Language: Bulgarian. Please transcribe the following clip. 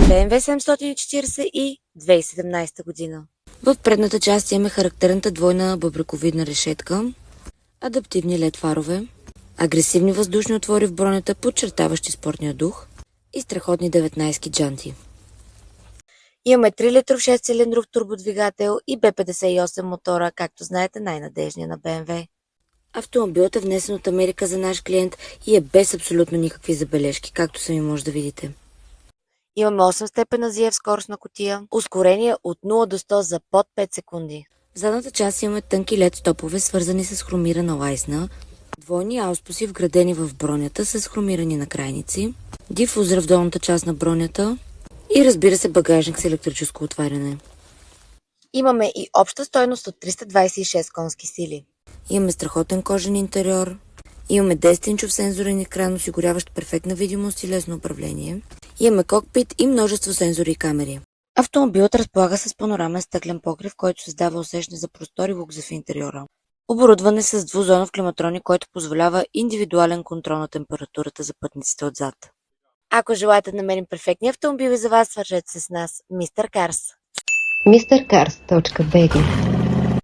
BMW 740 и 2017 година. В предната част имаме характерната двойна бъбрековидна решетка, адаптивни LED фарове, агресивни въздушни отвори в бронята, подчертаващи спортния дух и страхотни 19-ки джанти. Имаме 3 литров 6-цилиндров турбодвигател и B58 мотора, както знаете, най-надежния на BMW. Автомобилът е внесен от Америка за наш клиент и е без абсолютно никакви забележки, както сами може да видите. Имаме 8 степена ZF скоростна кутия, ускорение от 0 до 100 за под 5 секунди. В задната част имаме тънки LED стопове, свързани с хромирана лайсна, двойни ауспуси вградени в бронята с хромирани накрайници, дифузор в долната част на бронята и разбира се багажник с електрическо отваряне. Имаме и обща стойност от 326 конски сили. Имаме страхотен кожен интериор, имаме 10-инчов сензорен екран, осигуряващ перфектна видимост и лесно управление. Имаме кокпит и множество сензори и камери. Автомобилът разполага с панорамен стъклен покрив, който създава усещане за простор и лукс в интериора. Оборудван е с двузонов климатроник, който позволява индивидуален контрол на температурата за пътниците отзад. Ако желаете да намерим перфектния автомобил и за вас, свържете се с нас, Mr. Cars. mrcars.bg